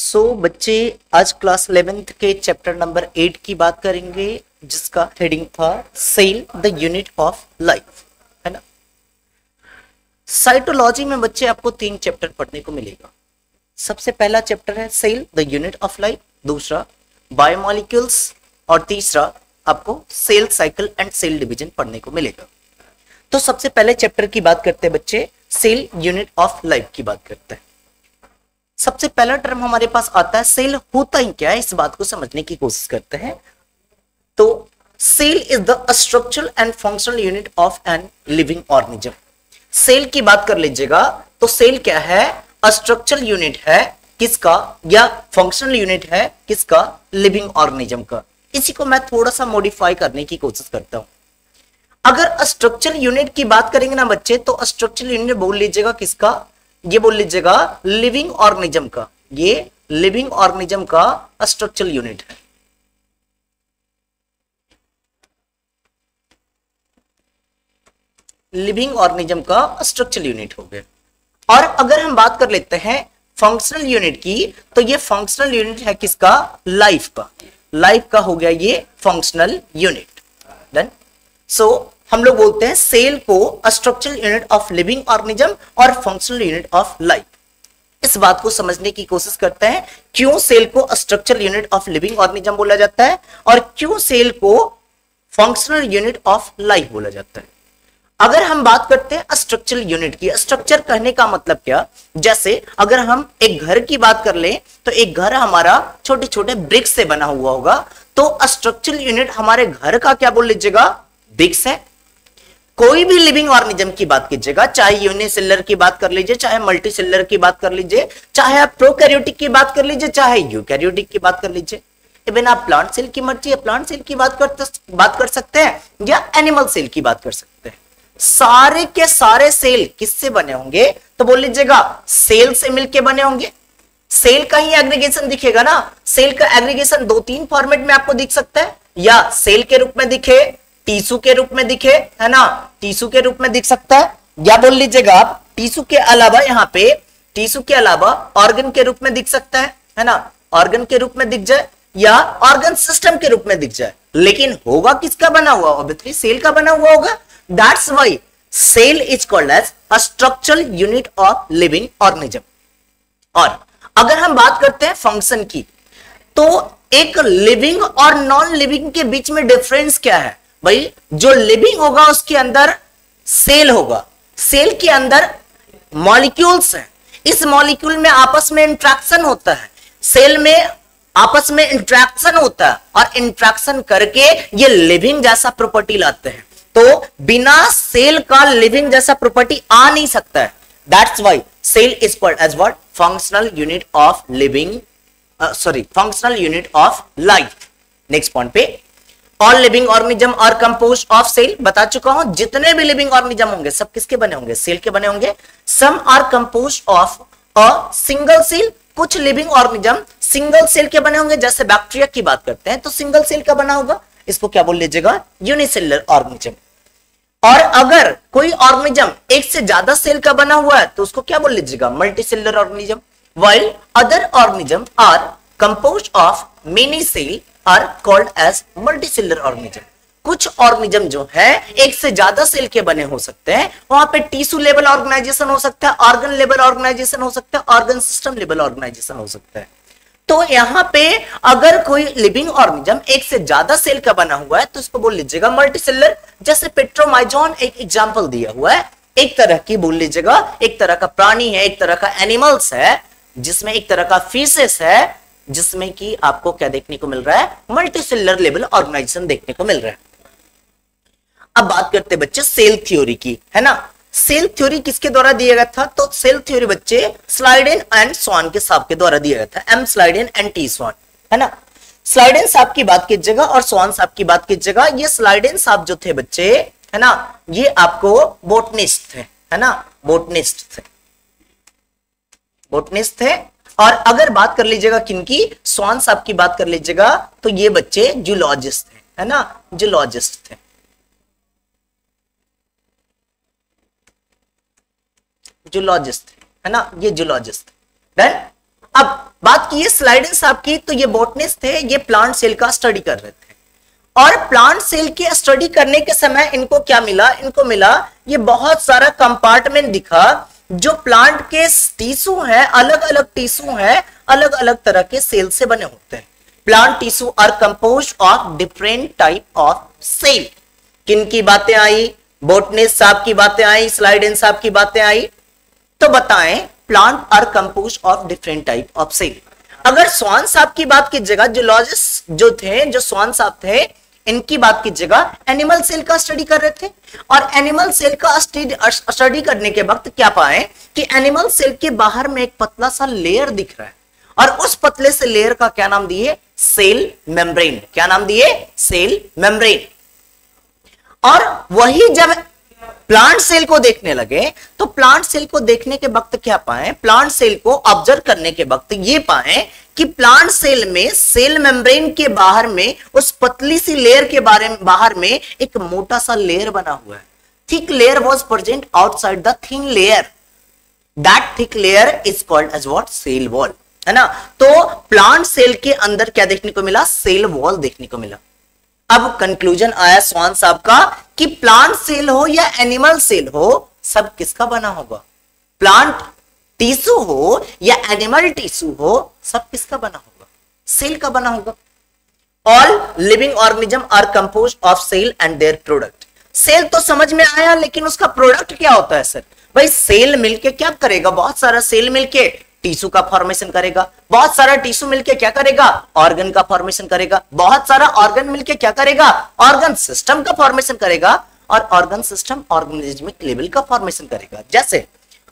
बच्चे आज class 11th के चैप्टर नंबर 8 की बात करेंगे, जिसका हेडिंग था cell the unit of life, है ना। साइटोलॉजी में बच्चे आपको 3 चैप्टर पढ़ने को मिलेगा। सबसे पहला चैप्टर है cell the unit of life, दूसरा बायोमोलिक्यूल्स और तीसरा आपको cell cycle and cell division पढ़ने को मिलेगा। तो सबसे पहले चैप्टर की बात करते हैं बच्चे, सेल यूनिट ऑफ लाइफ की बात करते हैं। सबसे पहला टर्म हमारे पास आता है सेल होता ही क्या है, इस बात को समझने की कोशिश करते हैं। तो cell is the structural and functional unit of an living organism. Cell की बात कर लीजिएगा तो सेल क्या है, स्ट्रक्चरल यूनिट है किसका, या फंक्शनल यूनिट है किसका, लिविंग ऑर्गेनिज्म का। इसी को मैं थोड़ा सा मॉडिफाई करने की कोशिश करता हूं। अगर स्ट्रक्चरल यूनिट की बात करेंगे ना बच्चे, तो स्ट्रक्चरल यूनिट बोल लीजिएगा किसका, ये बोल लीजिएगा लिविंग ऑर्गेनिज्म का। ये लिविंग ऑर्गेनिज्म का स्ट्रक्चरल यूनिट है। लिविंग ऑर्गेनिज्म का स्ट्रक्चरल यूनिट हो गया। और अगर हम बात कर लेते हैं फंक्शनल यूनिट की, तो ये फंक्शनल यूनिट है किसका, लाइफ का। लाइफ का हो गया ये फंक्शनल यूनिट। डन। सो हम लोग बोलते हैं सेल को structural unit of living organism और फंक्शनल यूनिट ऑफ लाइफ। इस बात को समझने की कोशिश करते हैं, क्यों सेल को structural unit of living organism बोला जाता है और क्यों सेल को फंक्शनल यूनिट ऑफ लाइफ बोला जाता है। अगर हम बात करते हैं स्ट्रक्चरल यूनिट की, स्ट्रक्चर कहने का मतलब क्या, जैसे अगर हम एक घर की बात कर लें तो एक घर हमारा छोटे छोटे ब्रिक्स से बना हुआ होगा, तो स्ट्रक्चरल यूनिट हमारे घर का क्या बोल लीजिएगा, ब्रिक्स है। कोई भी लिविंग ऑर्गेनिज्म की बात कीजिएगा, चाहे यूनिसेलुलर की बात कर लीजिए, चाहे मल्टीसेलुलर की बात कर लीजिए, चाहे आप प्रोकैरियोटिक की बात कर लीजिए, चाहे यूकैरियोटिक की बात कर लीजिए, इवन आप प्लांट सेल की मर्जी है प्लांट सेल की बात कर सकते हैं या एनिमल सेल की बात कर सकते हैं। सारे के सारे सेल किससे बने होंगे, तो बोल लीजिएगा सेल से मिलके बने होंगे। सेल का ही एग्रीगेशन दिखेगा ना। सेल का एग्रीगेशन 2-3 फॉर्मेट में आपको दिख सकता है, या सेल के रूप में दिखे, टिश्यू के रूप में दिखे, है ना, टिश्यू के रूप में दिख सकता है, या बोल लीजिएगा आप टिश्यू के अलावा यहाँ पे टिश्यू के अलावा ऑर्गन के रूप में दिख सकता है ना, ऑर्गन के रूप में दिख जाए या ऑर्गन सिस्टम के रूप में दिख जाए। लेकिन होगा किसका बना हुआ, ऑब्वियसली सेल का बना हुआ होगा। That's why cell is called as a structural unit of living organism. और अगर हम बात करते हैं फंक्शन की, तो एक लिविंग और नॉन लिविंग के बीच में डिफरेंस क्या है भाई। जो लिविंग होगा उसके अंदर सेल होगा, सेल के अंदर मॉलिक्यूल्स हैं, इस मॉलिक्यूल में आपस में इंट्रैक्शन होता है, सेल में आपस में इंट्रैक्शन होता है और इंट्रैक्शन करके ये लिविंग जैसा प्रॉपर्टी लाते हैं। तो बिना सेल का लिविंग जैसा प्रॉपर्टी आ नहीं सकता है। That's why cell is called as what, functional unit of living, functional unit of life. Next point पे, all living organism are composed of cell. बता चुका हूं जितने भी लिविंग ऑर्गेनिज्म होंगे सब किसके बने होंगे, सेल के बने होंगे। Some are composed of a single cell, कुछ लिविंग ऑर्गेनिज्म सिंगल सेल के बने होंगे। जैसे बैक्टीरिया की बात करते हैं तो सिंगल सेल का बना होगा, इसको क्या बोल लीजिएगा, यूनिसेलुलर ऑर्गेनिज्म। और अगर कोई ऑर्गेनिज्म एक से ज्यादा सेल का बना हुआ है तो उसको क्या बोल लीजिएगा, multicellular organism. While other organism are composed of many cell are called as multicellular organism. कुछ ऑर्गेनिज्म जो है एक से ज्यादा सेल के बने हो सकते हैं, वहां पे टिश्यू लेवल ऑर्गेनाइजेशन हो सकता है, ऑर्गन लेवल ऑर्गेनाइजेशन हो सकता है, ऑर्गन सिस्टम लेवल ऑर्गेनाइजेशन हो सकता है। तो यहां पे अगर कोई लिविंग ऑर्गेनिज्म एक से ज्यादा सेल का बना हुआ है तो उसको बोल लीजिएगा मल्टीसेलुलर। जैसे पेट्रोमाइजोन एक एग्जांपल दिया हुआ है, एक तरह की बोल लीजिएगा, एक तरह का प्राणी है, एक तरह का एनिमल्स है, जिसमें एक तरह का फिशेस है, जिसमें कि आपको क्या देखने को मिल रहा है, मल्टीसेलुलर लेवल ऑर्गेनाइजेशन देखने को मिल रहा है। अब बात करते हैं बच्चे सेल थ्योरी की, है ना। सेल थ्योरी किसके द्वारा दिया गया था, तो सेल थ्योरी बच्चे स्लाइडेन एंड स्वान के साहब के द्वारा दिया गया था, एम स्लाइडेन एंड टी स्वान, है ना। स्लाइडेन साहब की बात कीजिएगा और स्वान साहब की बात कीजिएगा। ये स्लाइडेन साहब जो थे बच्चे, है ना, ये आपको बोटनिस्ट थे, है ना, बोटनिस्ट थे। और अगर बात कर लीजिएगा किनकी, स्वान साहब की बात कर लीजिएगा, तो ये बच्चे जूलॉजिस्ट थे, है ना, जूलॉजिस्ट थे। जूलॉजिस्ट, है ना, ये जूलॉजिस्ट। डन। अब बात की स्लाइडेन साहब की, तो ये बॉटनिस्ट थे, ये प्लांट सेल का स्टडी कर रहे थे और प्लांट सेल के स्टडी करने के समय इनको क्या मिला, इनको मिला ये बहुत सारा कंपार्टमेंट दिखा जो प्लांट के टिश्यू है, अलग अलग टिश्यू है, अलग अलग तरह के सेल से बने होते हैं। Plant tissue are composed of different type of cell. किन की बातें आई, बॉटनिस्ट साहब की बातें आई, स्लाइडेन साहब की बातें आई, तो बताएं plant are composed of different type of cell. अगर स्वान साहब की बात की जगह जूलॉजिस्ट जो थे, जो स्वान साहब थे, इनकी बात की जगह एनिमल सेल का स्टडी कर रहे थे और एनिमल सेल का स्टडी करने के वक्त क्या पाए कि एनिमल सेल के बाहर में एक पतला सा लेयर दिख रहा है और उस पतले से लेयर का क्या नाम दिए, सेल मेम्ब्रेन। क्या नाम दिए, सेल मेम्ब्रेन। और वही जब प्लांट सेल को देखने लगे तो प्लांट सेल को देखने के वक्त क्या पाए, प्लांट सेल को ऑब्जर्व करने के वक्त ये पाए कि प्लांट सेल में सेल मेम्ब्रेन के बाहर में उस पतली सी लेयर के बाहर में एक मोटा सा लेयर बना हुआ है। Thick layer was present outside the thin layer, that thick layer is called as what, cell wall, है ना। तो प्लांट सेल के अंदर क्या देखने को मिला, सेल वॉल देखने को मिला। अब कंक्लूजन आया स्वान साहब का कि प्लांट सेल हो या एनिमल सेल हो, सब किसका बना होगा, प्लांट टिश्यू हो या एनिमल टिश्यू हो, सब किसका बना होगा, सेल का बना होगा। All living organism are composed of cell and their product. Cell तो समझ में आया, लेकिन उसका प्रोडक्ट क्या होता है सर? भाई सेल मिलके क्या करेगा, बहुत सारा सेल मिलके टिश्यू का फॉर्मेशन करेगा, बहुत सारा टिश्यू मिलके क्या करेगा, ऑर्गन का फॉर्मेशन करेगा, बहुत सारा ऑर्गन मिलके क्या करेगा, ऑर्गन सिस्टम का फॉर्मेशन करेगा, और ऑर्गन सिस्टम ऑर्गेनिज्मिक लेवल का फॉर्मेशन करेगा। जैसे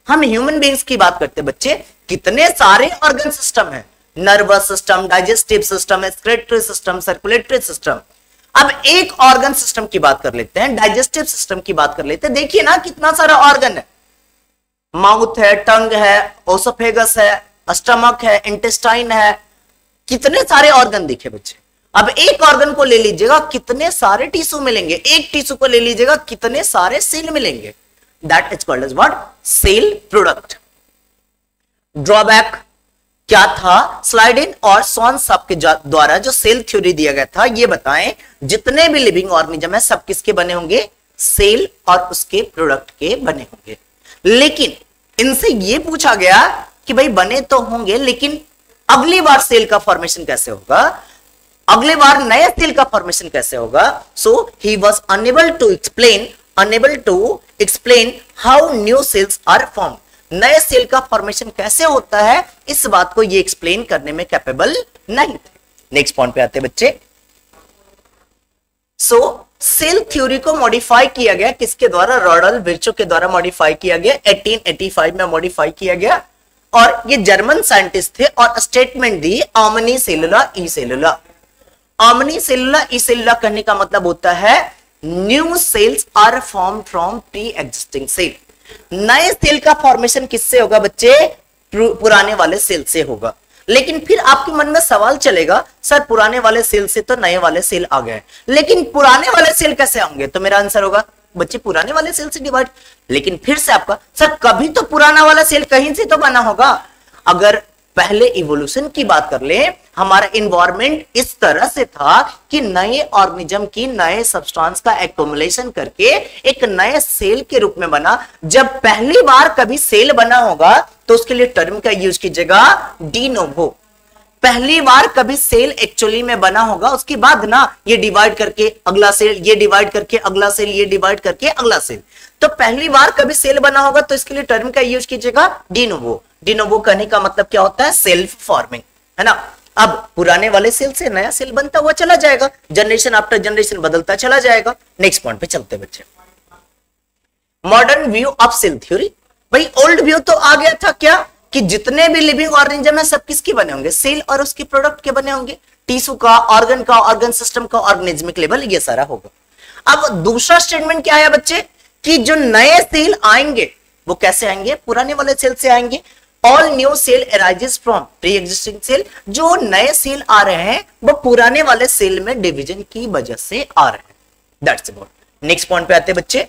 हम ह्यूमन बीइंग्स की बात करते हैं बच्चे, कितने सारे ऑर्गन सिस्टम है, nervous system, digestive system, excretory system, circulatory system. अब एक ऑर्गन सिस्टम की बात कर लेते हैं, डाइजेस्टिव सिस्टम की बात कर लेते हैं। देखिए ना कितना सारा ऑर्गन है, माउथ है, टंग है, ओसोफेगस है, स्टमक है, इंटेस्टाइन है, कितने सारे ऑर्गन दिखे बच्चे। अब एक ऑर्गन को ले लीजिएगा, कितने सारे टिश्यू मिलेंगे, एक टिश्यू को ले लीजिएगा, कितने सारे सेल मिलेंगे, that is called as what, cell product. Drawback क्या था, स्लाइडेन और स्वान साहब के द्वारा जो सेल थ्योरी दिया गया था, ये बताएं जितने भी लिविंग ऑर्गेनिज्म है सब किसके बने होंगे, सेल और उसके प्रोडक्ट के बने होंगे। लेकिन इनसे यह पूछा गया कि भाई बने तो होंगे, लेकिन अगली बार सेल का फॉर्मेशन कैसे होगा, अगली बार नया सेल का फॉर्मेशन कैसे होगा। So he was unable to explain how new cells are form. नए सेल का फॉर्मेशन कैसे होता है, इस बात को ये एक्सप्लेन करने में कैपेबल नहीं थे। नेक्स्ट पॉइंट पे आते बच्चे। सो सेल थ्योरी को मॉडिफाई किया गया किसके द्वारा, रॉडल्फ विर्चो के द्वारा मॉडिफाई किया गया, 1885 में मॉडिफाई किया गया। और ये जर्मन साइंटिस्ट थे और स्टेटमेंट दी ओमनी सेलुला ई सेलुला। ओमनी सेलुला ई सेलुला कहने का मतलब होता है new cells are form from pre existing cell. नए सेल का फॉर्मेशन किससे होगा बच्चे, पुराने वाले सेल से होगा। लेकिन फिर आपके मन में सवाल चलेगा, सर पुराने वाले सेल से तो नए वाले सेल आ गए, लेकिन पुराने वाले सेल कैसे होंगे? तो मेरा आंसर होगा बच्चे पुराने वाले सेल से डिवाइड। लेकिन फिर से आपका, सर कभी तो पुराना वाला सेल कहीं से तो बना होगा। अगर पहले इवोल्यूशन की बात कर ले, हमारा इन्वायरमेंट इस तरह से था कि नए ऑर्गेनिज्म की नए सब्सटेंस का एक्युमुलेशन करके एक नए सेल के रूप में बना। जब पहली बार कभी सेल बना होगा तो उसके लिए टर्म का यूज कीजिएगा डी नोवो। पहली बार कभी सेल एक्चुअली में बना होगा, उसके बाद ना ये डिवाइड करके अगला सेल, ये डिवाइड करके अगला सेल, ये डिवाइड करके अगला सेल। तो पहली बार कभी सेल बना होगा तो इसके लिए टर्म का यूज कीजिएगा डी नोवो। डी नोवो कहने का मतलब क्या होता है, सेल्फ फॉर्मिंग, है ना। अब पुराने वाले सेल से नया सेल बनता हुआ चला जाएगा, जनरेशन आफ्टर जनरेशन बदलता चला जाएगा। नेक्स्ट पॉइंट पे चलते बच्चे, modern view of cell theory. भाई ओल्ड व्यू तो आ गया था क्या कि जितने भी लिविंग ऑर्गेनिज्म है सब किसके बने होंगे, सेल और उसके प्रोडक्ट के बने होंगे, टिश्यू का, ऑर्गन का, ऑर्गन सिस्टम का, ऑर्गेनिज्मिक लेवल, ये सारा होगा। अब दूसरा स्टेटमेंट क्या आया बच्चे कि जो नए सेल आएंगे वो कैसे आएंगे, पुराने वाले सेल से आएंगे। All new cell arises from pre existing cell. जो नए सेल आ रहे हैं वो पुराने वाले सेल में डिवीजन की वजह से आ रहे हैं। That's about. नेक्स्ट पॉइंट पे आते हैं बच्चे,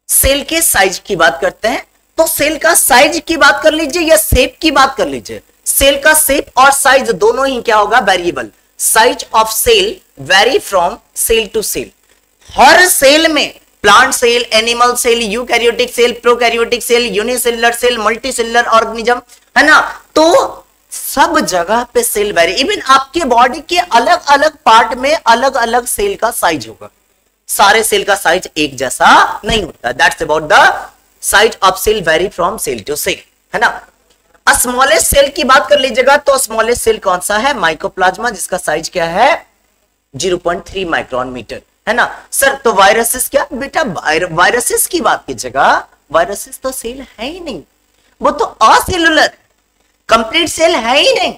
सेल के साइज की बात करते हैं। तो सेल का साइज की बात कर लीजिए या शेप की बात कर लीजिए, सेल का शेप और साइज दोनों ही क्या होगा, variable. Size of cell vary from cell to cell. हर सेल में plant cell, animal cell, eukaryotic cell, prokaryotic cell, unicellular cell, multicellular organism, है ना, तो सब जगह पे सेल वेरी। इवन आपके बॉडी के अलग अलग पार्ट में अलग अलग सेल का साइज होगा, सारे सेल का साइज एक जैसा नहीं होता। That's about the size of cell vary from cell to cell, है ना। स्मॉलेस्ट सेल की बात कर लीजिएगा तो स्मॉलेस्ट सेल कौन सा है, माइकोप्लाज्मा, जिसका साइज क्या है 0.3 माइक्रोन मीटर, है ना। सर तो वायरसेस क्या, बेटा वायरसेस की बात कीजिएगा, वायरसेस तो सेल है ही नहीं, वो तो असेलुलर, कंप्लीट सेल है ही नहीं।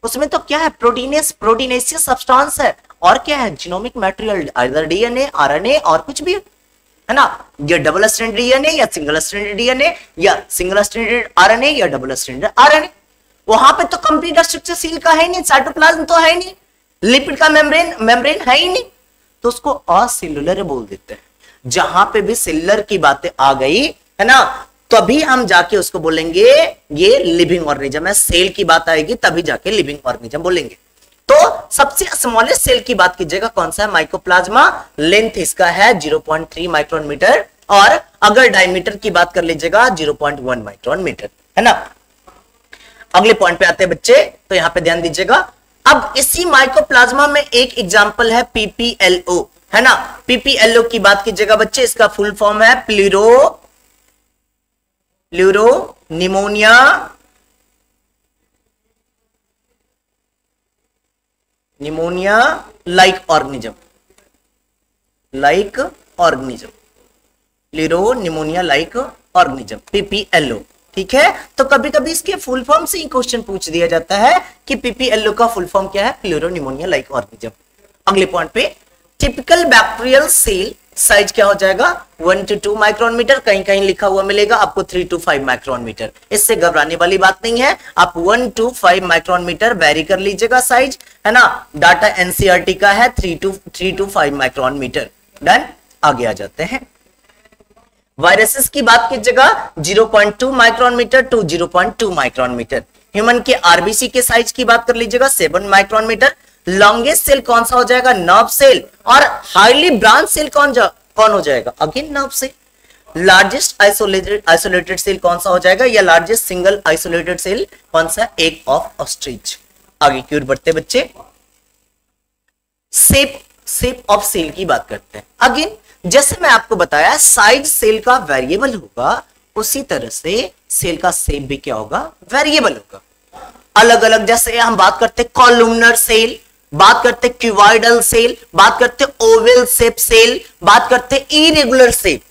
उसमें तो क्या है, प्रोटीनेशियस सब्सटेंस है, और क्या है, genomic material, either DNA, RNA और कुछ भी, है ना। या डबल स्ट्रैंडेड डीएनए या सिंगल स्ट्रैंडेड डीएनए या सिंगल स्ट्रैंडेड आरएनए या डबल स्ट्रैंडेड आरएनए। वहां पे तो कंप्लीट स्ट्रक्चर सेल का है नहीं, साइटोप्लाज्म तो है नहीं, लिपिड का मेम्ब्रेन है ही नहीं, तो उसको असेलुलर बोल देते हैं। जहां पे भी सेलुलर की बातें आ गई, है ना, तभी हम जाके उसको बोलेंगे ये लिविंग ऑर्गेनिज्म है। सेल की बात आएगी तभी जाके लिविंग ऑर्गेनिज्म बोलेंगे। तो सबसे स्मॉलेस्ट सेल की बात कीजिएगा कौन सा है, माइकोप्लाज्मा। लेंथ इसका है 0.3 माइक्रोन मीटर, और अगर डायमीटर की बात कर लीजिएगा 0.1 माइक्रोन मीटर, है ना। अगले पॉइंट पे आते हैं बच्चे, तो यहां पे ध्यान दीजिएगा। अब इसी माइकोप्लाज्मा में एक एग्जांपल है पीपीएलओ, है ना। पीपीएलओ की बात कीजिएगा बच्चे, इसका फुल फॉर्म है pleuropneumonia like organism, pleuropneumonia like organism, PPLO, ठीक है। तो कभी कभी इसके फुल फॉर्म से ही क्वेश्चन पूछ दिया जाता है कि पीपीएलओ का फुल फॉर्म क्या है, प्लूरोनिमोनिया लाइक ऑर्गेनिज्म। अगले पॉइंट पे, टिपिकल बैक्टीरियल सेल साइज क्या हो जाएगा 1 to 2 माइक्रोन मीटर, कहीं कहीं लिखा हुआ मिलेगा आपको 3 to 5 माइक्रोन मीटर। इससे घबराने वाली बात नहीं है, आप 1 to 5 माइक्रोन मीटर वेरी कर लीजिएगा साइज, है ना। डाटा एनसीईआरटी का है 3 to 5 माइक्रोन मीटर। डन, आगे आ जाते हैं। वायरसेस की बात कीजिएगा 0.2 micron metre to 0.2 micron metre. Human के आरबीसी के साइज की बात कर लीजिएगा 7 माइक्रोन मीटर। लॉन्गेस्ट सेल कौन सा हो जाएगा, नर्व सेल। और हाईली ब्रांच सेल कौन हो जाएगा, again nerve cell. Largest isolated cell कौन सा हो जाएगा, या लार्जेस्ट सिंगल आइसोलेटेड सेल कौन सा, एग ऑफ ऑस्ट्रिच। आगे की ओर बढ़ते बच्चे, शेप ऑफ सेल की बात करते हैं। अगेन जैसे मैं आपको बताया साइज सेल का वेरिएबल होगा, उसी तरह से सेल का शेप भी क्या होगा, वेरिएबल होगा। अलग अलग, जैसे हम बात करते कॉलमनर सेल, बात करते क्यूबॉइडल सेल, बात करते ओवल शेप सेल, बात करते इरेगुलर शेप।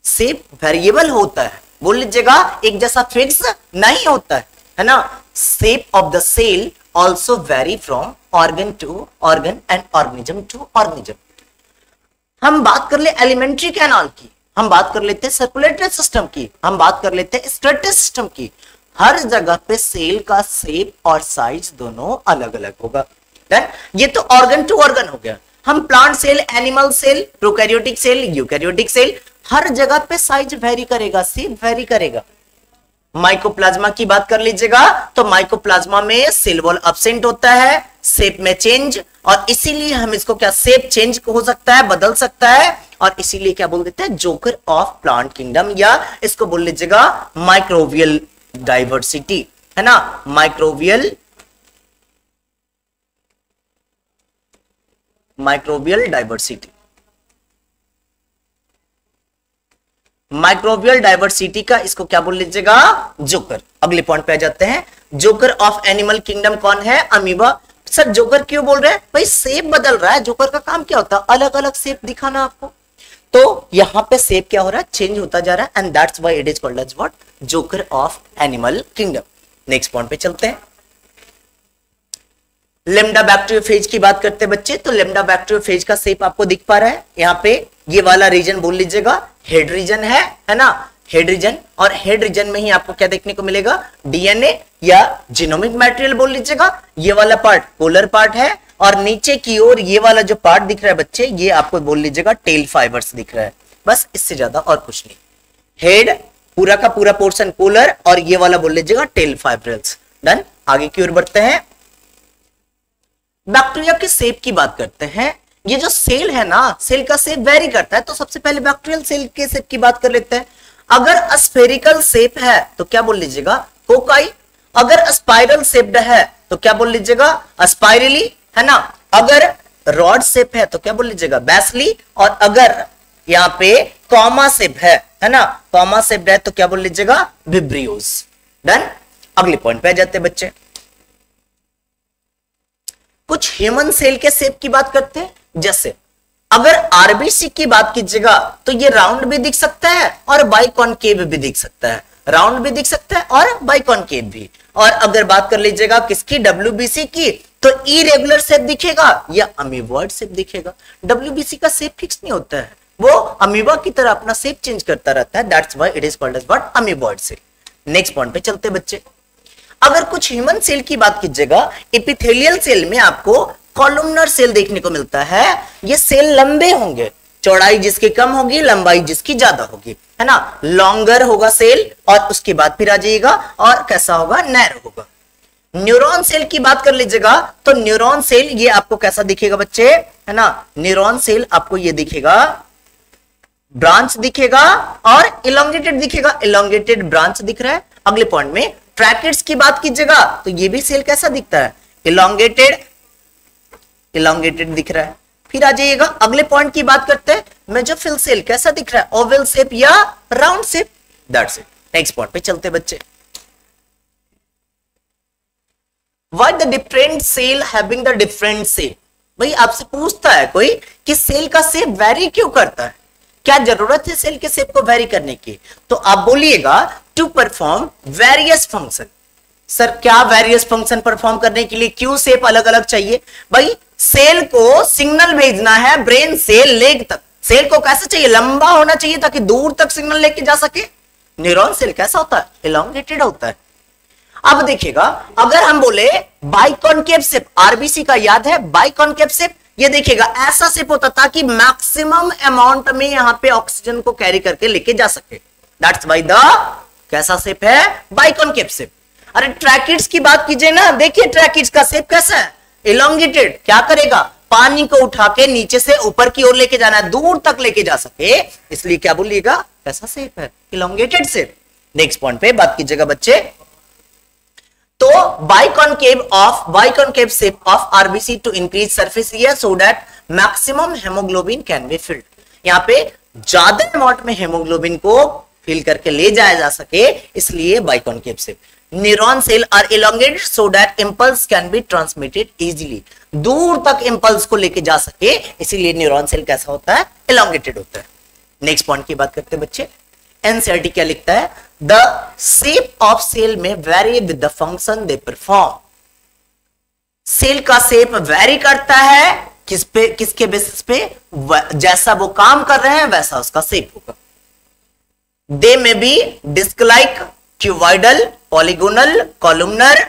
शेप वेरिएबल होता है, बोल लीजिएगा एक जैसा फिक्स नहीं होता है ना। Shape of the cell also vary from organ to organ and organism to organism. हम बात कर ले एलिमेंट्री कैनाल की, हम बात कर लेते सर्कुलेटरी सिस्टम की, हम बात कर लेते स्केलेटल सिस्टम की। हर जगह पे सेल का शेप और साइज दोनों अलग अलग होगा। ये तो ऑर्गन टू ऑर्गन हो गया। हम plant cell, animal cell, prokaryotic cell, eukaryotic cell, हर जगह पे साइज वेरी करेगा, शेप वेरी करेगा। माइकोप्लाज्मा की बात कर लीजिएगा तो माइकोप्लाज्मा में सेल वॉल एब्सेंट होता है, शेप में चेंज, और इसीलिए हम इसको क्या, शेप चेंज हो सकता है, बदल सकता है, और इसीलिए क्या बोल देते हैं, जोकर ऑफ प्लांट किंगडम, या इसको बोल लीजिएगा माइक्रोबियल डाइवर्सिटी, है ना। माइक्रोबियल डाइवर्सिटी, माइक्रोबियल डाइवर्सिटी का इसको क्या बोल लीजिएगा, जोकर। अगले पॉइंट पे आ जाते हैं, जोकर ऑफ एनिमल किंगडम कौन है, अमीबा। सर जोकर क्यों बोल रहे हैं भाई, शेप बदल रहा है, जोकर का काम क्या होता है, अलग अलग शेप दिखाना आपको। तो यहां पे शेप क्या हो रहा है, चेंज होता जा रहा है, and that's why it is called as what, joker of animal kingdom. Next point पे चलते हैं, लेम्डा बैक्टीरियोफेज की बात करते हैं बच्चे। तो लेम्डा बैक्टीरियोफेज का शेप आपको दिख पा रहा है यहाँ पे, ये वाला रीजन बोल लीजिएगा हेड रीजन है ना, हेड रीजन। और हेड रीजन में ही आपको क्या देखने को मिलेगा, डीएनए या जीनोमिक मटेरियल बोल लीजिएगा। ये वाला पार्ट पोलर पार्ट है, और नीचे की ओर ये वाला जो पार्ट दिख रहा है बच्चे, ये आपको बोल लीजिएगा टेल फाइबर्स दिख रहा है। बस इससे ज्यादा और कुछ नहीं। हेड, पूरा का पूरा पोर्शन पोलर और ये वाला बोल लीजिएगा टेल फाइब्रिल्स। डन, आगे की ओर बढ़ते हैं। बैक्टीरिया के शेप की बात करते हैं। ये जो सेल है ना, सेल का शेप वेरी करता है, तो सबसे पहले बैक्टीरियल सेल के शेप की बात कर लेते हैं। अगर स्फेरिकल शेप है तो क्या बोल लीजिएगा, कोकाई। अगर स्पाइरल शेप्ड है तो क्या बोल लीजिएगा, स्पाइरली, है ना। अगर रॉड शेप है तो क्या बोल लीजिएगा, बैसली। और अगर यहाँ पे कॉमा शेप है ना, कॉमा शेप है तो क्या बोल लीजिएगा, विब्रियोज। डन, अगले पॉइंट पे आ जाते हैं बच्चे। कुछ ह्यूमन सेल के शेप की बात करते हैं। जैसे अगर आरबीसी की बात कीजिएगा तो ये राउंड भी दिख सकता है और बाइकॉनकेव भी दिख सकता है, राउंड भी दिख सकता है और बाइकॉनकेव भी। और अगर बात कर लीजिएगा किसकी, डब्ल्यूबीसी की, तो इरेगुलर शेप दिखेगा या अमीबॉइड शेप दिखेगा। डब्ल्यूबीसी का शेप फिक्स नहीं होता है, वो अमीबा की तरह अपना शेप चेंज करता रहता है, that's why it is called as what, amoeboid cell. Next point पे चलते बच्चे। अगर कुछ ह्यूमन सेल की बात कीजिएगा, एपिथेलियल सेल में आपको कॉलमनर सेल देखने को मिलता है। ये सेल लंबे होंगे, चौड़ाई जिसकी कम होगी, लंबाई जिसकी ज्यादा होगी, है ना। लॉन्गर होगा सेल और उसके बाद फिर आ जाइएगा और कैसा होगा, नैरो होगा। न्यूरॉन सेल की बात कर लीजिएगा तो न्यूरॉन सेल ये आपको कैसा दिखेगा बच्चे, है ना। न्यूरॉन सेल आपको ये दिखेगा, ब्रांच दिखेगा और इलोंगेटेड दिखेगा, इलोंगेटेड ब्रांच दिख रहा है। अगले पॉइंट में ट्रैकेट्स की बात कीजिएगा तो ये भी सेल कैसा दिखता है, इलोंगेटेड, इलोंगेटेड दिख रहा है। फिर आ जाइएगा अगले पॉइंट की बात करते हैं, मेसोफिल सेल कैसा दिख रहा है, ओवल शेप या round shape, that's it. Next point पे चलते बच्चे। Why the different cell having the different shape? भाई आपसे पूछता है कोई कि सेल का शेप वेरी क्यों करता है, क्या जरूरत है सेल के शेप को वेरी करने की, तो आप बोलिएगा to perform various function. Sir क्या वेरियस फंक्शन परफॉर्म करने के लिए क्यों शेप अलग अलग चाहिए, भाई सेल को सिग्नल भेजना है ब्रेन से लेग तक। सेल को कैसे चाहिए, लंबा होना चाहिए ताकि दूर तक सिग्नल लेके जा सके। न्यूरॉन सेल कैसा होता है, इलोंगेटेड होता है। अब देखिएगा अगर हम बोले बाइकॉनकेव शेप, आरबीसी का याद है बाइकॉनकेव शेप, ये देखिएगा ऐसा शेप होता ताकि मैक्सिमम अमाउंट में यहां पे ऑक्सीजन को कैरी करके लेके जा सके, दैट्स व्हाई द कैसा शेप है, बाइकॉनकेव शेप। अरे ट्रैकिड्स की बात कीजिए ना, देखिए ट्रैकिड्स का शेप कैसा है, इलोंगेटेड। क्या करेगा, पानी को उठा के नीचे से ऊपर की ओर लेके जाना है, दूर तक लेके जा सके, इसलिए क्या बोलिएगा, कैसा शेप है, इलोंगेटेड शेप। नेक्स्ट पॉइंट पे बात कीजिएगा बच्चे। तो biconcave shape of RBC to increase surface area so that maximum haemoglobin can be filled. यहाँ पे ज्यादा अमाउंट में हेमोग्लोबिन को फिल करके ले जाया जा सके, इसलिए biconcave shape. Neuron cell are elongated so that impulse can be transmitted easily, दूर तक इंपल्स को लेके जा सके, इसीलिए न्यूरॉन सेल कैसा होता है, इलोंगेटेड होता है। नेक्स्ट पॉइंट की बात करते हैं बच्चे। एनसीईआरटी क्या लिखता है, the shape of cell may vary with the function they perform. Cell का शेप वेरी करता है किस पे, किसके बेसिस पे, जैसा वो काम कर रहे हैं वैसा उसका शेप होगा। They may be disc like, cuboidal, polygonal, columnar,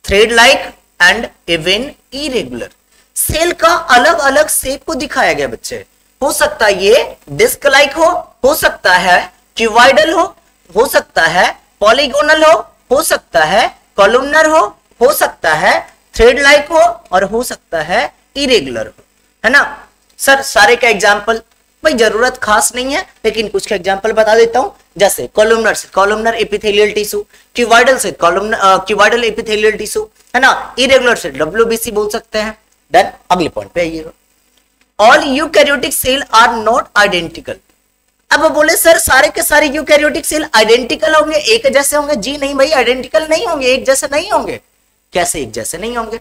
thread like and even irregular. Cell का अलग अलग शेप को दिखाया गया बच्चे, हो सकता है ये डिस्क लाइक हो सकता है क्यूबॉइडल हो सकता है पॉलीगोनल हो सकता है कॉलमनर हो सकता है थ्रेड लाइक और हो सकता है इरेगुलर हो, है ना। सर सारे का एग्जाम्पल भाई जरूरत खास नहीं है, लेकिन कुछ का एग्जाम्पल बता देता हूं। जैसे कॉलमनर से कॉलमनर एपिथेलियल टिश्यू, क्यूबॉइडल से क्यूबॉइडल एपिथेलियल टिश्यू, है ना। इरेगुलर से डब्ल्यूबीसी बोल सकते हैं। देन अगले पॉइंट पे आइएगा, all eukaryotic cell are not identical. अब बोले सर सारे के सारे यूकैरियोटिक सेल आइडेंटिकल होंगे, एक जैसे होंगे, जी नहीं भाई, आइडेंटिकल नहीं होंगे, एक जैसे नहीं होंगे। कैसे एक जैसे नहीं होंगे,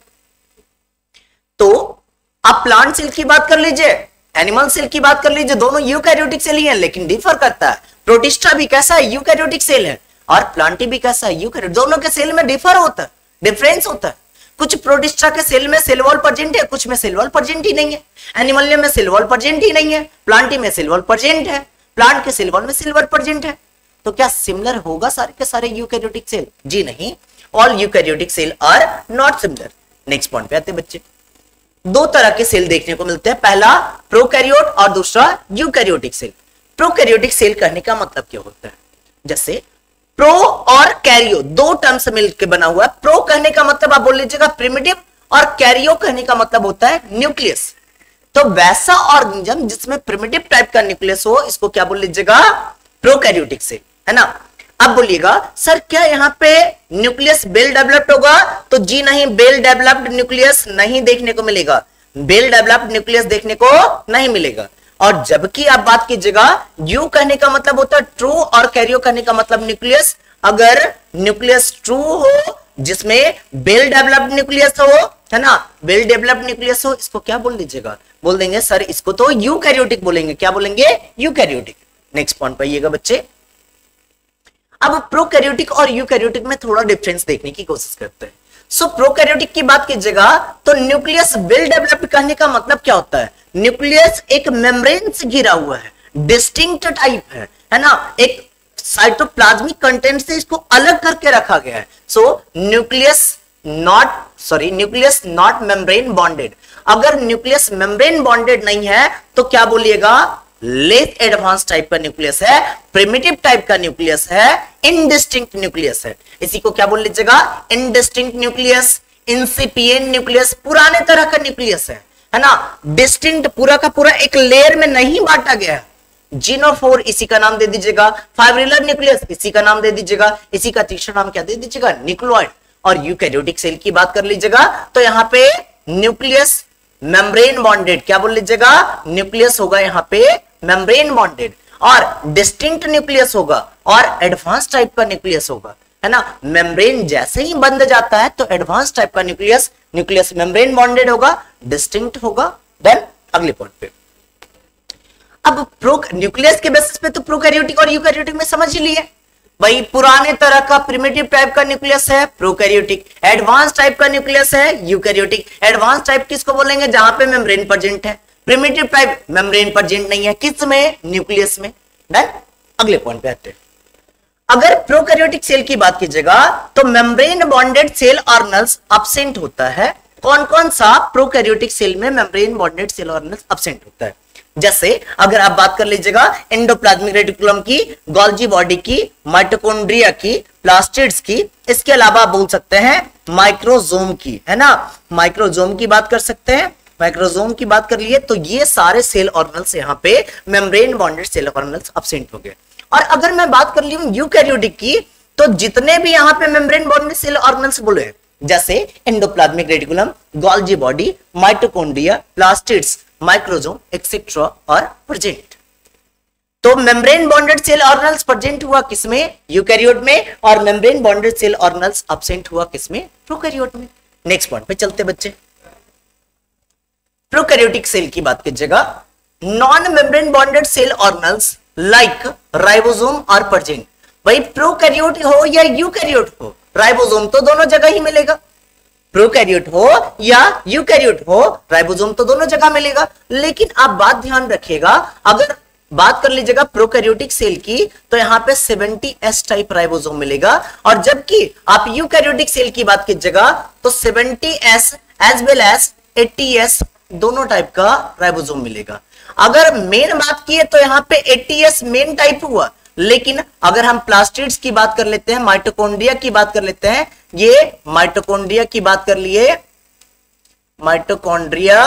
तो आप प्लांट सेल की बात कर लीजिए, एनिमल सेल की बात कर लीजिए, दोनों यूकैरियोटिक सेल ही है, लेकिन डिफर करता है। प्रोटिस्टा भी कैसा है, यूकैरियोटिक सेल है, और प्लांटी भी कैसा है, यूकैरियोटिक। दोनों के सेल में डिफर होता है, डिफरेंस होता है। कुछ प्रोटिस्टा के सेल में सेल वॉल प्रेजेंट है, कुछ में सेल वॉल प्रेजेंट ही नहीं है। एनिमलियम में सेल वॉल प्रेजेंट ही नहीं है, प्लांटी में सेल वॉल प्रेजेंट है, प्लांट के सेल वॉल में सिल्वर प्रेजेंट है। तो क्या सिमिलर होगा सारे के सारे यूकैरियोटिक सेल, जी नहीं, all eukaryotic cell are not similar. Next point पे आते हैं बच्चे। दो तरह के सेल देखने को मिलते हैं, पहला प्रोकैरियोट और दूसरा यूकैरियोटिक सेल। प्रोकैरियोटिक सेल कहने का मतलब क्या होता है, जैसे प्रो और कैरियो दो टर्म से मिलकर बना हुआ है। प्रो कहने का मतलब आप बोल लीजिएगा प्रिमिटिव, और कैरियो कहने का मतलब होता है न्यूक्लियस। तो वैसा ऑर्गेनिज्म जिसमें प्रिमिटिव टाइप का न्यूक्लियस हो, इसको क्या बोल लीजिएगा? प्रोकैरियोटिक सेल, है ना। अब बोलिएगा सर क्या यहाँ पे न्यूक्लियस वेल डेवलप्ड होगा? तो जी नहीं, वेल डेवलप्ड न्यूक्लियस नहीं देखने को मिलेगा, वेल डेवलप्ड न्यूक्लियस देखने को नहीं मिलेगा। और जबकि आप बात कीजिएगा, यू कहने का मतलब होता है ट्रू और कैरियो कहने का मतलब न्यूक्लियस। अगर न्यूक्लियस ट्रू हो जिसमें वेल डेवलप्ड न्यूक्लियस हो, है ना, वेल डेवलप्ड न्यूक्लियस हो, इसको क्या बोल दीजिएगा? बोल देंगे सर इसको तो यूकैरियोटिक बोलेंगे। क्या बोलेंगे? यूकैरियोटिक। नेक्स्ट पॉइंट पे आइएगा बच्चे। अब प्रोकैरियोटिक और यूकैरियोटिक में थोड़ा डिफरेंस देखने की कोशिश करते हैं। सो प्रोकैरियोटिक की बात कीजिएगा तो न्यूक्लियस वेल डेवलप्ड कहने का मतलब क्या होता है? न्यूक्लियस एक मेम्ब्रेन से घिरा हुआ है, डिस्टिंक्ट टाइप है ना, एक साइटोप्लाज्मिक कंटेंट से इसको अलग करके रखा गया है। सो न्यूक्लियस नॉट मेम्ब्रेन बॉन्डेड। अगर न्यूक्लियस मेम्ब्रेन बॉन्डेड नहीं है तो क्या बोलिएगा? लेस एडवांस टाइप का न्यूक्लियस है, प्रिमिटिव टाइप का न्यूक्लियस है, इनडिस्टिंक्ट न्यूक्लियस है। इसी को क्या बोल लीजिएगा? इनडिस्टिंक्ट न्यूक्लियस, इंसिपिएंट न्यूक्लियस, पुराने तरह का न्यूक्लियस है ना। डिस्टिंक्ट पूरा का पूरा एक लेयर में नहीं बांटा गया है। जीनोफोर इसी का नाम दे दीजिएगा, फाइब्रिलर न्यूक्लियस इसी का नाम दे दीजिएगा, इसी का तीसरा नाम क्या दे दीजिएगा? न्यूक्लियोइड। और यूकैरियोटिक सेल की बात कर लीजिएगा तो यहाँ पे न्यूक्लियस मेम्ब्रेन बॉन्डेड, क्या बोल लीजिएगा? न्यूक्लियस होगा यहाँ पे मेम्ब्रेन बॉन्डेड, और डिस्टिंक्ट न्यूक्लियस होगा, और एडवांस टाइप का न्यूक्लियस होगा, है ना। मेम्ब्रेन जैसे ही बंद जाता है तो एडवांस टाइप का न्यूक्लियस मेम्ब्रेन बॉन्डेड होगा, डिस्टिंक्ट होगा। देन अगले पॉइंट पे, अब न्यूक्लियस के बेसिस पे तो प्रोकैरियोटिक और यूकैरियोटिक में समझ ही लिए भाई। पुराने तरह का प्रिमिटिव टाइप का न्यूक्लियस है प्रोकैरियोटिक, एडवांस टाइप का न्यूक्लियस है यूकैरियोटिक। एडवांस टाइप किसको बोलेंगे? जहां पे मेम्ब्रेन प्रेजेंट है। प्रिमिटिव टाइप मेम्ब्रेन प्रेजेंट नहीं है, किस में? न्यूक्लियस में। देन अगले पॉइंट पे आते हैं। अगर प्रोकैरियोटिक सेल की बात कीजिएगा तो membrane bonded cell organelles absent होता है। कौन कौन सा प्रोकैरियोटिक सेल में membrane bonded cell organelles absent होता है? जैसे अगर आप बात कर लीजिएगा एंडोप्लाज्मिक रेटिकुलम की, गोल्जी बॉडी की, माइटोकॉन्ड्रिया की, प्लास्टिड्स की, इसके अलावा आप बोल सकते हैं माइक्रोजोम की, है ना। माइक्रोजोम की बात कर सकते हैं, माइक्रोजोम की बात कर लिए तो ये सारे सेल ऑर्गेनेल्स यहाँ पे membrane bonded cell organelles absent हो गए। और अगर मैं बात कर लूं यूकैरियोटिक की तो जितने भी यहाँ पे मेम्ब्रेन बॉन्डेड सेल ऑर्गेनेल्स बोले, जैसे endoplasmic reticulum, Golgi body, mitochondria, plastids, microsome etcetera और प्रेजेंट। तो membrane bonded cell organelles present हुआ किसमें? यूकैरियोट में, और membrane bonded cell organelles absent हुआ किसमें? प्रोकैरियोट में। नेक्स्ट पॉइंट पे चलते बच्चे। प्रोकैरियोटिक सेल की बात कीजिएगा, non membrane bonded cell organelles like ribosome और प्रेजेंट। भाई प्रोकैरियोट हो या यूकैरियोट हो, राइबोसोम तो दोनों जगह ही मिलेगा। प्रोकैरियोट हो या यूकैरियोट हो, राइबोसोम तो दोनों जगह मिलेगा। लेकिन आप बात ध्यान रखिएगा, अगर बात कर लीजिएगा प्रोकैरियोटिक सेल की तो यहाँ पे 70S टाइप राइबोसोम मिलेगा, और जबकि आप यूकैरियोटिक सेल की बात कीजिएगा तो 70S as well as 80S दोनों टाइप का राइबोसोम मिलेगा। अगर मेन बात की तो यहाँ पे 80S मेन टाइप हुआ, लेकिन अगर हम प्लास्टिड्स की बात कर लेते हैं, माइटोकॉन्ड्रिया की बात कर लेते हैं, ये माइटोकॉन्ड्रिया की बात कर लिए, माइटोकॉन्ड्रिया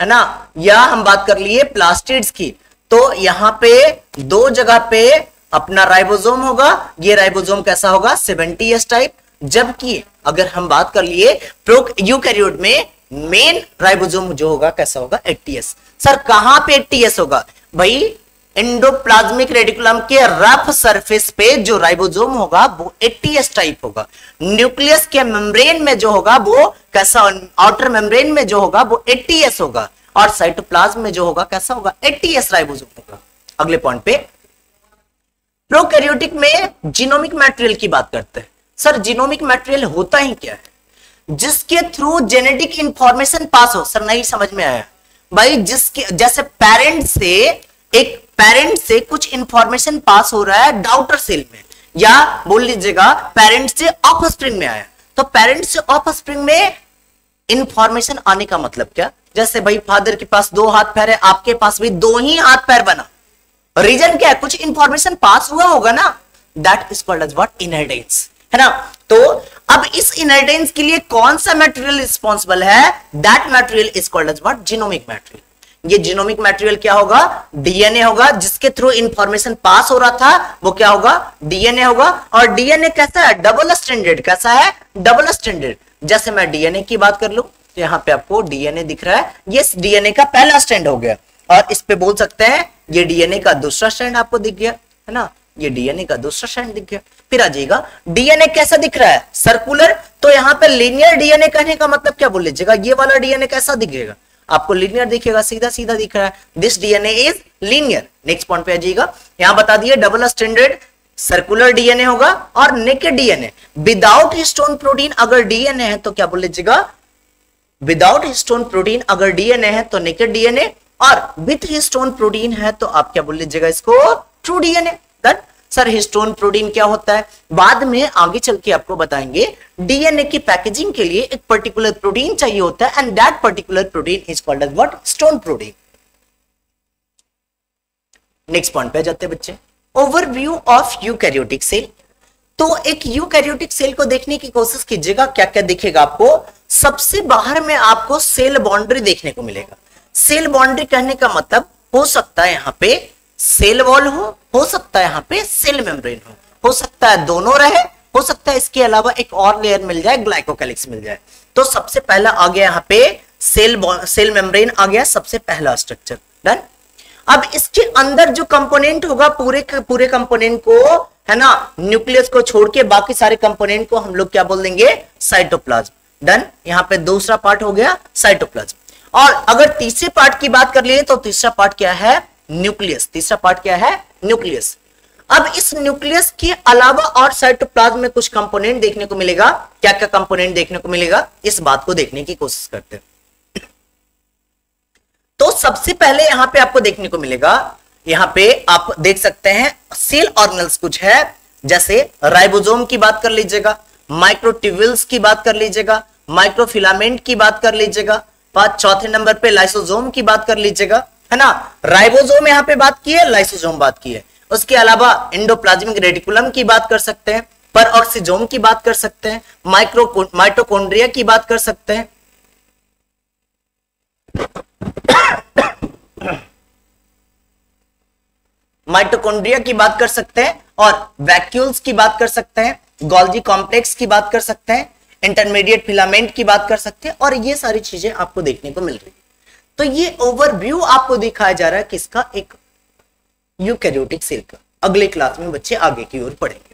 है ना, या हम बात कर लिए प्लास्टिड्स की, तो यहां पे दो जगह पे अपना राइबोसोम होगा। ये राइबोसोम कैसा होगा? 70S type. जबकि अगर हम बात कर लिए यूकैरियोट में मेन राइबोसोम जो होगा कैसा होगा? 80S। सर कहां पे 80S होगा? भाई एंडोप्लाज्मिक रेटिकुलम के रफ सरफेस पे जो राइबोसोम होगा वो 80S टाइप होगा। न्यूक्लियस के मेम्ब्रेन में जो होगा वो कैसा? आउटर मेम्ब्रेन में जो होगा वो 80S होगा, और साइटोप्लाज्म में जो होगा कैसा होगा? 80S राइबोसोम होगा। अगले पॉइंट पे, प्रोकैरियोटिक में जीनोमिक मटेरियल की बात करते हैं। सर जीनोमिक मटेरियल होता ही क्या है? जिसके थ्रू जेनेटिक इंफॉर्मेशन पास हो। सर नहीं समझ में आया भाई। जिसके जैसे पेरेंट से कुछ इंफॉर्मेशन पास हो रहा है डाउटर सेल में, या बोल लीजिएगा पेरेंट से ऑफस्प्रिंग में आया, तो पेरेंट से ऑफस्प्रिंग में इंफॉर्मेशन आने का मतलब क्या? जैसे भाई फादर के पास 2 हाथ पैर है, आपके पास भी 2 ही हाथ पैर बना, रीजन क्या है, कुछ इंफॉर्मेशन पास हुआ होगा ना, that is called as what, inheritance, है ना। तो अब इस इनहेरिटेंस के लिए कौन सा मटेरियल रिस्पॉन्सिबल है, that material is called as what, genomic material. ये जीनोमिक मटेरियल क्या होगा, डीएनए होगा, जिसके थ्रू इंफॉर्मेशन पास हो रहा था वो क्या होगा, डीएनए होगा। और डीएनए कैसा है, डबल स्ट्रैंडेड, कैसा है, डबल स्ट्रैंडेड। जैसे मैं डीएनए की बात कर लूं तो यहां पे आपको डीएनए दिख रहा है, ये डीएनए का पहला स्ट्रैंड हो गया, और इस पे बोल सकते हैं ये डीएनए का दूसरा स्ट्रैंड आपको दिख गया, है ना, ये डीएनए का दूसरा स्ट्रैंड दिख गया। फिर आ जाइएगा, डीएनए कैसा दिख रहा है, सर्कुलर, तो यहां पे लीनियर डीएनए कहने का मतलब क्या बोल लीजिएगा, ये वाला डीएनए कैसा दिखेगा, आपको लीनियर दिखेगा, सीधा सीधा दिख रहा है, this DNA is linear. Next point पे आ जाइएगा, यहां बता दिए डबल स्ट्रैंडेड सर्कुलर डीएनए होगा और naked DNA without histone protein, अगर डीएनए है तो क्या बोल लीजिएगा, विदाउट हिस्टोन प्रोटीन अगर डीएनए है तो नेकेड डीएनए, और विथ हिस्टोन प्रोटीन है तो आप क्या बोल लीजिएगा इसको, true DNA. That sir histone protein क्या होता है, बाद में आगे चल के आपको बताएंगे। डीएनए की पैकेजिंग के लिए एक पर्टिकुलर प्रोटीन चाहिए होता है, and that particular protein is called as what, histone protein. Next point पे जाते हैं बच्चे, ओवरव्यू ऑफ यूकैरियोटिक सेल। तो एक यूकैरियोटिक सेल को देखने की कोशिश कीजिएगा, क्या क्या दिखेगा आपको, सबसे बाहर में आपको सेल बाउंड्री देखने को मिलेगा। सेल बाउंड्री कहने का मतलब हो सकता है यहां पे सेल वॉल हो सकता है यहां पे सेल मेम्ब्रेन हो सकता है दोनों रहे, हो सकता है इसके अलावा एक और लेयर मिल जाए, ग्लाइकोकैलिक्स मिल जाए। तो सबसे पहला आ गया यहां पे सेल मेम्ब्रेन आ गया, सबसे पहला स्ट्रक्चर डन। अब इसके अंदर जो कंपोनेंट होगा, पूरे कंपोनेंट को, है ना, न्यूक्लियस को छोड़ के बाकी सारे कंपोनेंट को हम लोग क्या बोल देंगे, साइटोप्लाज्म। डन, यहां पे दूसरा पार्ट हो गया साइटोप्लाज्म। और अगर तीसरे पार्ट की बात कर लिए तो तीसरा पार्ट क्या है, न्यूक्लियस। तीसरा पार्ट क्या है, न्यूक्लियस। अब इस न्यूक्लियस के अलावा और साइटोप्लाज्म में कुछ कंपोनेंट देखने को मिलेगा, क्या क्या कंपोनेंट देखने को मिलेगा, इस बात को देखने की कोशिश करते हैं। तो सबसे पहले यहां पे आपको देखने को मिलेगा, यहां पे आप देख सकते हैं सेल ऑर्गेनल्स कुछ है, जैसे राइबोसोम की बात कर लीजिएगा, माइक्रोट्यूब्यूल्स की बात कर लीजिएगा, माइक्रोफिलामेंट की बात कर लीजिएगा, चौथे नंबर पे लाइसोसोम की बात कर लीजिएगा, है ना। राइबोसोम यहां पे बात की है, लाइसोसोम बात की है। उसके अलावा एंडोप्लाज्मिक रेटिकुलम की बात कर सकते हैं, परऑक्सीजोम की बात कर सकते हैं, माइटोकॉन्ड्रिया की बात कर सकते हैं, माइटोकॉन्ड्रिया की बात कर सकते हैं, और वैक्यूल्स की बात कर सकते हैं, गोल्जी कॉम्प्लेक्स की बात कर सकते हैं, इंटरमीडिएट फिलामेंट की बात कर सकते हैं, और ये सारी चीजें आपको देखने को मिल रही है। तो ये ओवरव्यू आपको दिखाया जा रहा है किसका, एक यूकैरियोटिक सेल का। अगले क्लास में बच्चे आगे की ओर पढ़ेंगे।